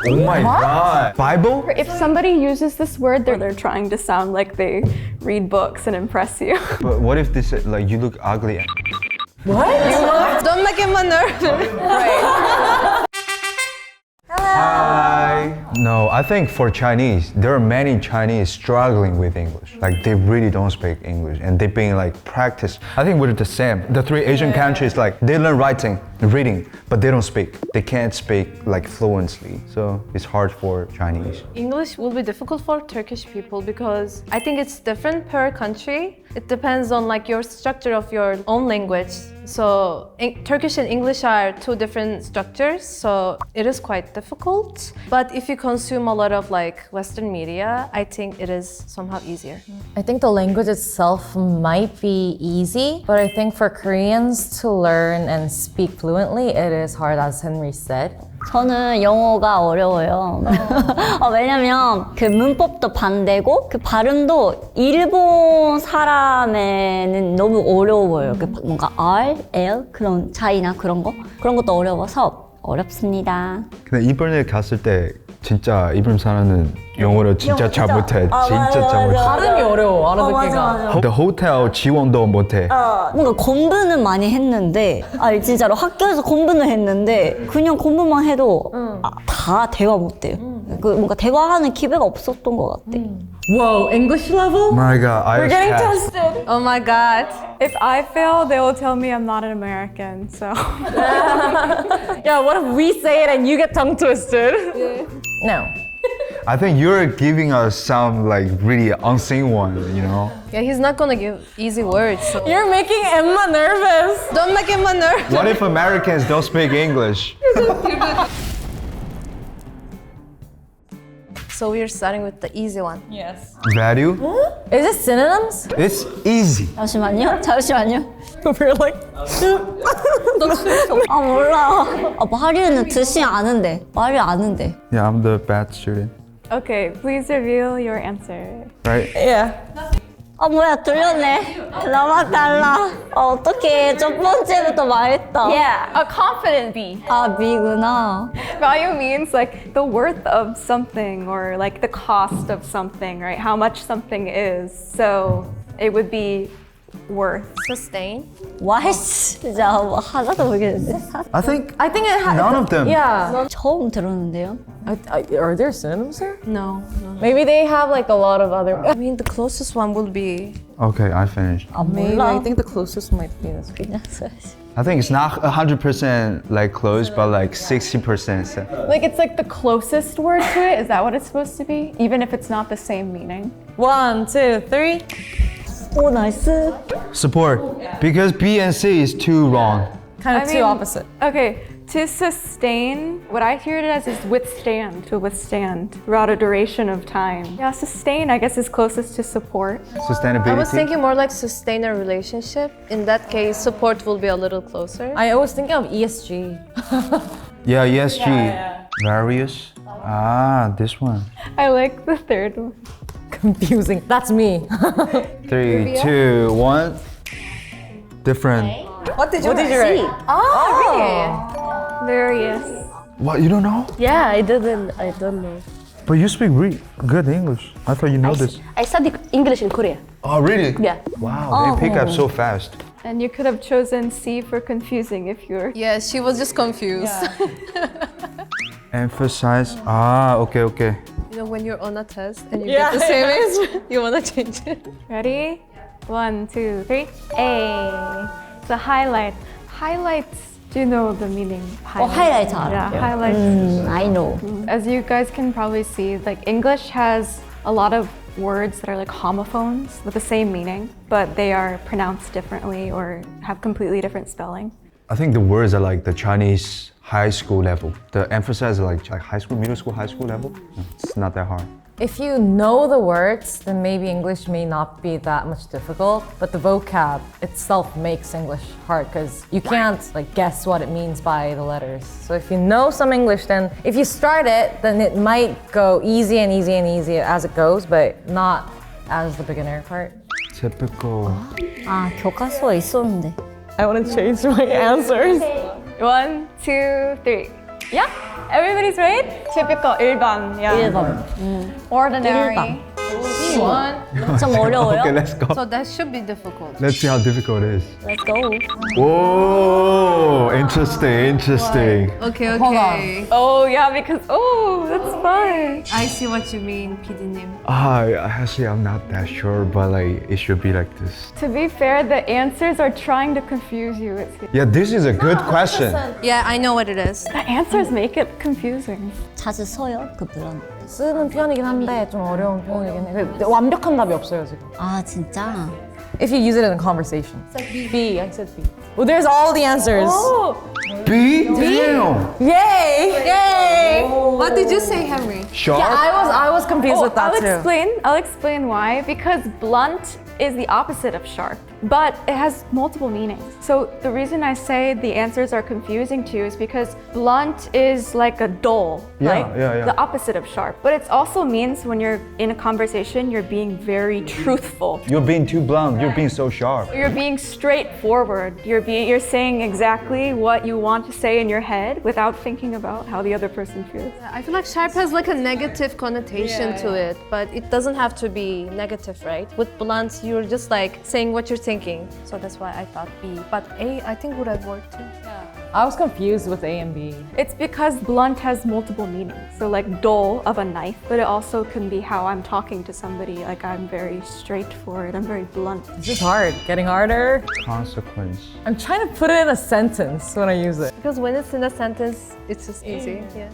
Oh my God. Bible? If somebody uses this word, they're trying to sound like they read books and impress you. But what if they say, like, you look ugly? Don't make him nervous. Right. Hi. No, I think for Chinese, there are many Chinese struggling with English. Like they really don't speak English and they've been like practice. I think we're the same. The three Asian countries, like they learn writing, reading, but they don't speak. They can't speak like fluently. So it's hard for Chinese. English will be difficult for Turkish people because I think it's different per country. It depends on like your structure of your own language. So Turkish and English are two different structures, so it is quite difficult. But if you consume a lot of like Western media, I think it is somehow easier. I think the language itself might be easy, but I think for Koreans to learn and speak fluently, it is hard, as Henry said. 저는 영어가 어려워요. 왜냐면 그 문법도 반대고 그 발음도 일본 사람에는 너무 어려워요. 그 뭔가 R, L 그런 차이나 그런 것도 어려워서 어렵습니다. 근데 이번에 갔을 때 진짜 이번 사람은 영어를 진짜 잘 못해. 진짜 잘 못해. 발음이 어려워, 알아듣기가. The hotel 지원도 못해. 뭔가 공부는 많이 했는데 진짜로 학교에서 공부는 했는데 그냥 공부만 해도 다 대화 못해요. 그 뭔가 대화하는 기회가 없었던 것 같아. Whoa, English level? My God, I We're getting passed. tested. Oh my God. If I fail, they will tell me I'm not an American, so. Yeah, what if we say it and you get tongue twisted? No. I think you're giving us some like really unseen one, you know? Yeah, he's not gonna give easy words. So. You're making Emma nervous. Don't make him nervous. What if Americans don't speak English? So we're starting with the easy one. Yes. Value? Is it synonyms? It's easy. 잠시만요. We're like, 몰라. 말이는 뜻이 아는데. 말이 아는데. Yeah, I'm the bad student. Okay, please reveal your answer. Right? yeah. 뭐야 틀렸네. 나만 달라. 어떡해. 첫 번째부터 말했다. Yeah, a confident B. B구나. Value means like the worth of something or like the cost of something, right? How much something is. So it would be worth. Sustain. 와이씨. 진짜 하나도 모르겠는데. I think it has. none of them. Yeah. 처음 들었는데요. Are there synonyms there? No. Maybe they have like a lot of other. I mean, the closest one would be. Okay, I finished. Maybe 몰라. I think the closest might be this. I think it's not 100% like close, but like 60%. Like it's like the closest word to it. Is that what it's supposed to be? Even if it's not the same meaning. 1, 2, 3. 오 나이스. Support. Because B and C is too wrong. Kind of I two mean- opposite. Okay, to sustain, what I hear it as is withstand, to withstand throughout a duration of time. Yeah, sustain, I guess, is closest to support. Sustainability. I was thinking more like sustain a relationship. In that case, support will be a little closer. I always think of ESG. Yeah, ESG. Various. Ah, this one. I like the third one. Confusing. That's me. 3, 2, 1. Different. What did you write? Various. What, you don't know? Yeah, I don't know. But you speak really good English. I thought you know this. I studied English in Korea. Oh, really? Yeah. Wow, they pick up so fast. And you could have chosen C for confusing if you're. Yeah, she was just confused. Emphasize. Ah, okay. You know, when you're on a test and you get the same answer, you wanna change it. Ready? 1, 2, 3. A. So highlight. Highlights. Do you know the meaning? 하이라이트 알아. Yeah, highlights. I know. As you guys can probably see, like English has a lot of words that are like homophones with the same meaning, but they are pronounced differently or have completely different spelling. I think the words are like the Chinese high school level. The emphasis is like high school, middle school, high school level. It's not that hard. If you know the words, then maybe English may not be that much difficult, but the vocab itself makes English hard because you can't like guess what it means by the letters. So if you know some English, then if you start it, then it might go easy and easy and easy as it goes, but not as the beginner part. Typical. 교과서에 있었는데. I want to change my answers. 1, 2, 3. Yeah, everybody's right. Typical 일반. Yeah. 1번. Ordinary. One. 좀 어려워요? Okay, let's go. So that should be difficult. Let's see how difficult it is. Let's go. Whoa, interesting, interesting. Okay, Hold okay. Oh yeah, because that's fun. I see what you mean, PD님. Actually, I'm not that sure, but like it should be like this. To be fair, the answers are trying to confuse you. Yeah, this is a good question. Yeah, I know what it is. The answers make it confusing. 자주 써요? 그 브랜드. 쓰는 표현이긴 한데 좀 어려운 표현이긴 해. 근데 완벽한 답이 없어요 지금. 아 진짜? If you use it in a conversation. B. I said B. Well, there's all the answers. B? Damn. Yay! Yay! What did you say, Henry? Sharp? I was confused with that I'll explain why. Because blunt is the opposite of sharp, but it has multiple meanings. So the reason I say the answers are confusing to you is because blunt is like a dull, Yeah, yeah. the opposite of sharp. But it also means when you're in a conversation, you're being very truthful. You're being too blunt. You're being so sharp. You're being straightforward. You're saying exactly what you want to say in your head without thinking about how the other person feels. I feel like sharp has like a negative connotation to it, but it doesn't have to be negative, right? With blunt, you're just like saying what you're thinking. So that's why I thought B. But A, I think would have worked too. I was confused with A and B. It's because blunt has multiple meanings. So like dull of a knife, but it also can be how I'm talking to somebody. Like I'm very straightforward, I'm very blunt. This is hard. Getting harder. Consequence. I'm trying to put it in a sentence when I use it. Because when it's in a sentence, it's just easy. Yeah.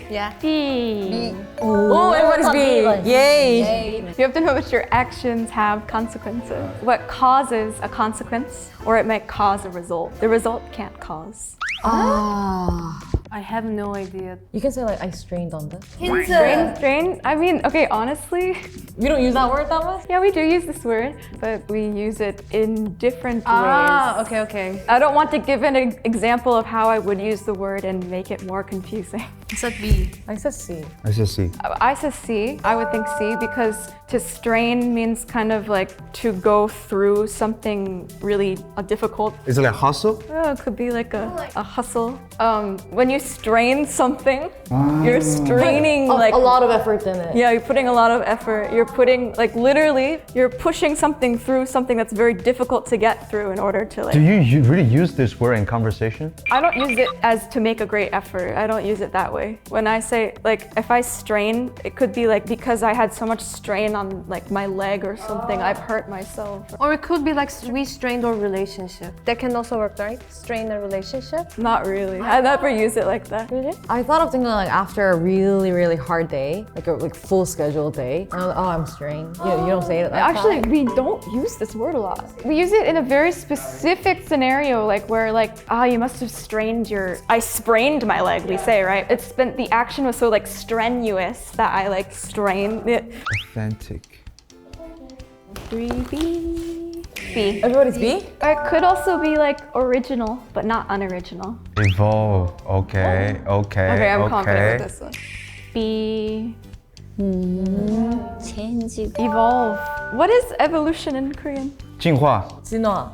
Yeah. B. Oh, everybody's B. Yay. You have to know that your actions have consequences. What causes a consequence, or it might cause a result. The result can't cause. I have no idea. You can say like I strained on this. Strain? I mean, okay, honestly, We don't use that word that much. yeah, we do use this word, but we use it in different Ah, ways. okay. I don't want to give an example of how I would use the word and make it more confusing. I said B. I said C. I just see. I said C. I would think C because to strain means kind of like to go through something really difficult. Is it like hustle? Oh, it could be like a hustle. When you strain something, you're straining like a lot of effort in it. yeah, you're putting a lot of effort. You're putting like literally, you're pushing something through something that's very difficult to get through in order to like. Do you really use this word in conversation? I don't use it as to make a great effort. I don't use it that way. When I say like if I strain, it could be like because I had so much strain on like my leg or something, I've hurt myself. Or it could be like we strained our relationship. That can also work, right? Strain a relationship. Not really. I never use it like that. Really? I thought of thinking like after a really, really hard day, like a full schedule day. And I'm like, oh, I'm strained. You don't say it like Actually, that. we don't use this word a lot. We use it in a very specific scenario, like where like, you must have strained I sprained my leg, we say, right? The action was so like strenuous that I like strained it. Authentic. 3B. B. Everybody's B? Or it could also be like original, but not unoriginal. Evolve. Okay. Okay, I'm confident with this one. B. Change. Evolve. What is evolution in Korean? 进化. 진화.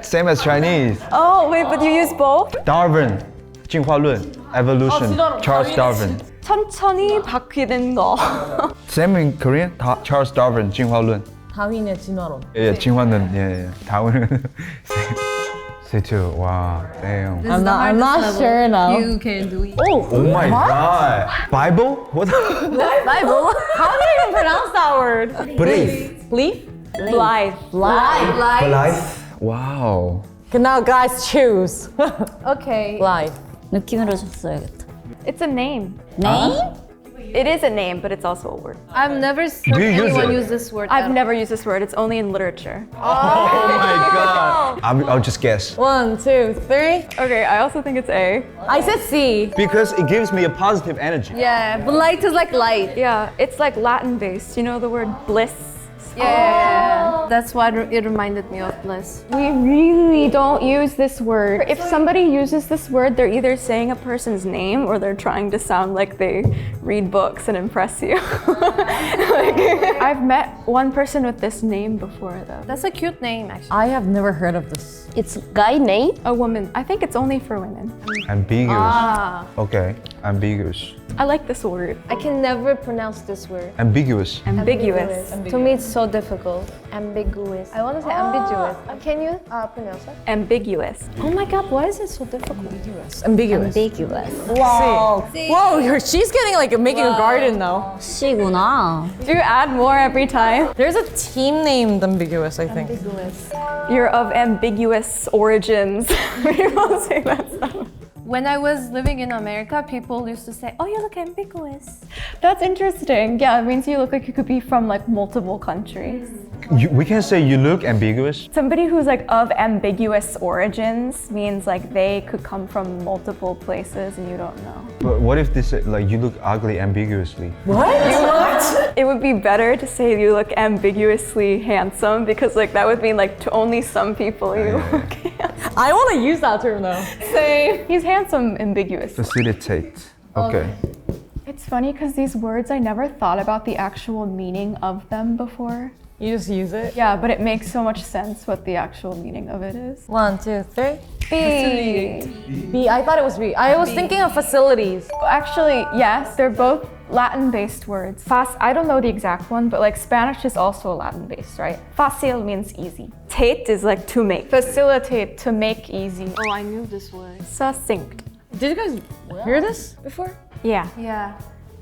Same as Chinese. Oh, wait, but you use both? Darwin. 进化论. Evolution. Charles Darwin. 천천히 바뀌는 거. Same in Korean. Charles Darwin. 进化论. 다윈의 진화론. 예, 진화는 예. 다윈은 Say two. Wow. Damn. I'm not sure now. You can do it. Oh my god. Bible? What? Bible? How do you even pronounce that word? Belief. Leaf? Blythe. Belief. Wow. Okay, now guys choose. Okay. Life. 느낌으로 줬어야겠다. It's a name. Name? It is a name, but it's also a word. I've never heard you use anyone it? use this word. I've never used this word. It's only in literature. Oh my god. I'll just guess. 1, 2, 3. Okay, I also think it's A. I said C. Because it gives me a positive energy. Yeah, but light is like light. Yeah, it's like Latin based. You know the word bliss? Yeah. That's why it reminded me of bliss. We really don't use this word. If somebody uses this word, they're either saying a person's name or they're trying to sound like they read books and impress you. I've met one person with this name before though. That's a cute name, actually. I have never heard of this. It's guy name. A woman. I think it's only for women. Ambiguous. Okay, ambiguous. I like this word. I can never pronounce this word. Ambiguous. Ambiguous. To me, it's so difficult. Ambiguous. I want to say ambiguous. Can you pronounce it? Ambiguous. Oh my god, why is it so difficult? Ambiguous. ambiguous. 와, Whoa, she's getting like making a garden now. 씨구나. Do you add more every time? There's a team named Ambiguous, I think. You're of ambiguous origins. People say that stuff. When I was living in America, people used to say, "Oh, you look ambiguous." That's interesting. Yeah, it means you look like you could be from like multiple countries. We can say you look ambiguous. Somebody who's like of ambiguous origins means like they could come from multiple places and you don't know. But what if they say like you look ugly ambiguously? It would be better to say you look ambiguously handsome because like that would mean like to only some people you look handsome. I want to use that term though. Same. He's handsome ambiguous. Facilitate. Okay. It's funny because these words I never thought about the actual meaning of them before. You just use it. Yeah, but it makes so much sense what the actual meaning of it is. 1, 2, 3. B. B. I thought it was B. I was thinking of facilities. Actually, yes, they're both Latin-based words. I don't know the exact one, but like Spanish is also Latin-based, right? Fácil means easy. Tate is like to make. Facilitate, to make easy. Oh, I knew this word. Succinct. Did you guys hear this before? Yeah. Yeah.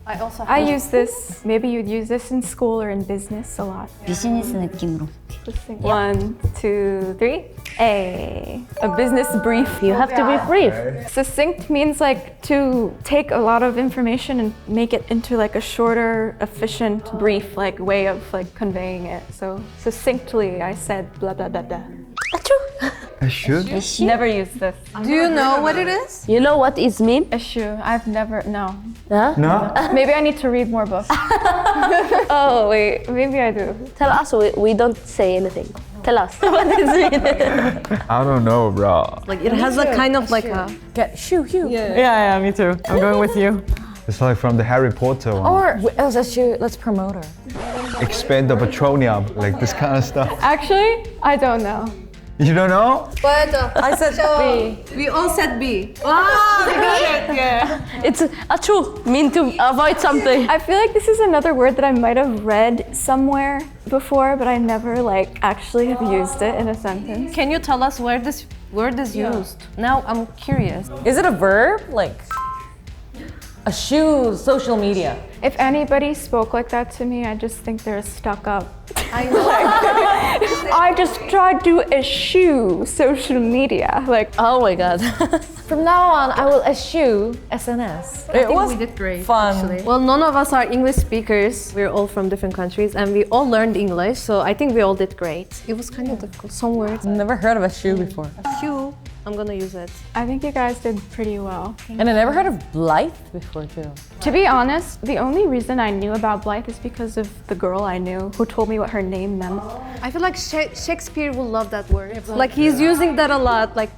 I also I use this. Maybe you'd use this in school or in business a lot. 비즈니스 느낌으로. Succinct. 1, 2, 3. A business brief. You have to be brief. Succinct means like to take a lot of information and make it into like a shorter, efficient, brief like way of like conveying it. So succinctly, I said blah blah blah blah. I should. Never use this. Do you know what it is? You know what is mean? Issue. I've never. No. Huh? No? Maybe I need to read more books. Oh wait, maybe I do. Tell us. We don't say anything. Tell us. What is mean? I don't know, bro. Like it has a kind of like a. Get shoe. Yeah, me too. I'm going with you. It's like from the Harry Potter one. Or Let's promote her. Expand the petroleum, like this kind of stuff. actually, I don't know. You don't know? I said B. We all said B. It's a true mean to avoid something. I feel like this is another word that I might have read somewhere before, but I never like actually have used it in a sentence. Can you tell us where this word is used? Now I'm curious. Is it a verb? Like eschew social media. If anybody spoke like that to me, I just think they're stuck up. I know. I just tried to eschew social media. Like, Oh my god. From now on, I will eschew SNS. It was we did great. fun. Actually. Well, none of us are English speakers. We're all from different countries, and we all learned English. So I think we all did great. It was kind of difficult. Some words. Never heard of eschew before. Shoe. I'm gonna use it. I think you guys did pretty well. And I never heard of Blythe before too. To be honest, the only reason I knew about Blythe is because of the girl I knew who told me what her name meant. I feel like Shakespeare will love that word. Like he's using that a lot. Like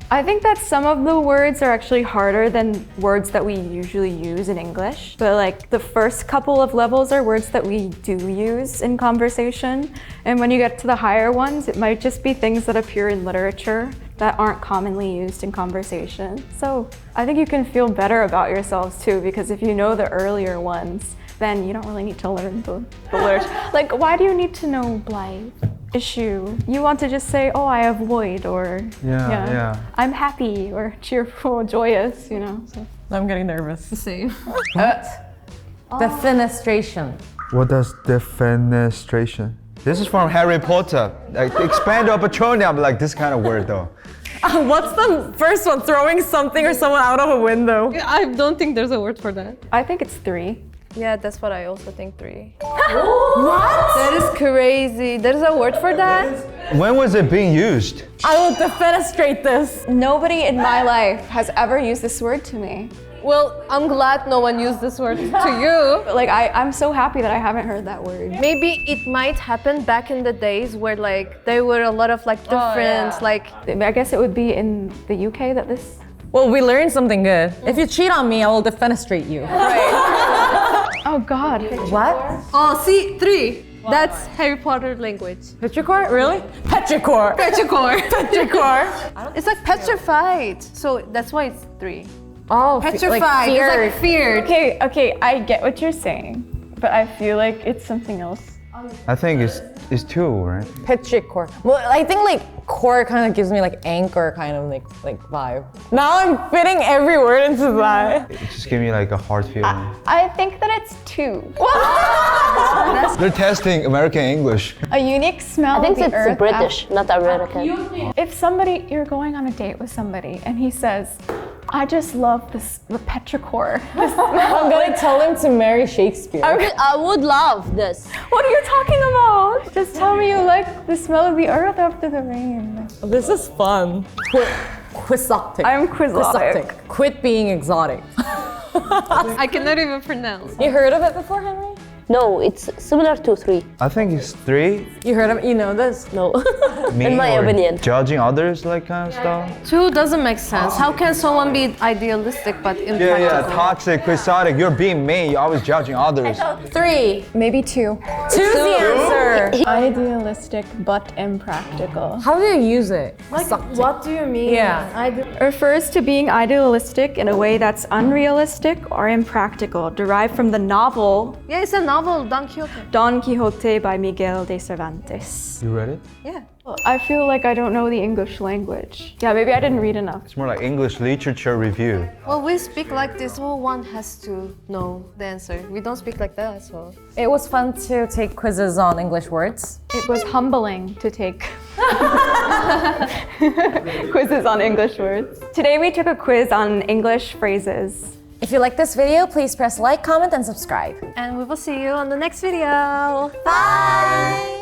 I think that some of the words are actually harder than words that we usually use in English. But like the first couple of levels are words that we do use in conversation. And when you get to the higher ones, it might just be things that appear in literature that aren't commonly used in conversation. So I think you can feel better about yourselves too, because if you know the earlier ones, then you don't really need to learn the literature. Like, why do you need to know Blythe? Issue. You want to just say, oh, I avoid, or Yeah. I'm happy, or cheerful, joyous, you know. So. I'm getting nervous. same. Defenestration. What does defenestration? This is from Harry Potter. Like expand the petroleum, like this kind of word though. What's the first one? Throwing something or someone out of a window. I don't think there's a word for that. I think it's 3. Yeah, that's what I also think. 3. What? That is crazy. There's a word for that? When was it being used? I will defenestrate this. Nobody in my life has ever used this word to me. Well, I'm glad no one used this word to you. Like I'm so happy that I haven't heard that word. Maybe it might happen back in the days where like there were a lot of like different like I guess it would be in the UK that this. Well, we learned something good. If you cheat on me, I will defenestrate you. Oh God. What? oh see 3. That's Harry Potter language. Petrichor? Really? Petrichor. Petrichor. Petrichor. It's like petrified. So that's why it's 3. Oh, Petrified. Like It's feared. like feared. Okay, I get what you're saying, but I feel like it's something else. I think it's 2, right? Petrichor. Well, I think like core kind of gives me like anchor kind of like vibe. Now I'm fitting every word into that. It just give me like a hard feeling. I think that it's 2. They're testing American English. A unique smell. I think of the it's earth British, not American. If you're going on a date with somebody and he says, I just love the petrichor. I'm gonna tell him to marry Shakespeare. I would love this. What are you talking about? Just tell me you like the smell of the earth after the rain. This is fun. Quixotic. I'm quixotic. Quit being exotic. I cannot even pronounce. You heard of it before, Henry? No, it's similar to 3. I think it's 3. You heard of it? You know this? No. Me In my or opinion. judging others, like kind of stuff. 2 doesn't make sense. How can someone be idealistic but impractical? Yeah, toxic, quixotic. You're being me. You're always judging others. 3. Maybe 2. Two's the answer. Idealistic but impractical. How do you use it? Quixotic. What do you mean? Yeah. Refers to being idealistic in a way that's unrealistic or impractical, derived from the novel Yeah, it's a novel, Don Quixote. Don Quixote by Miguel de Cervantes. You read it? Yeah. I feel like I don't know the English language. Yeah, maybe I didn't read enough. It's more like English literature review. Well, we speak like this, so one has to know the answer. We don't speak like that, so. It was fun to take quizzes on English words. It was humbling to take quizzes on English words. Today we took a quiz on English phrases. If you like this video, please press like, comment, and subscribe. And we will see you on the next video. Bye!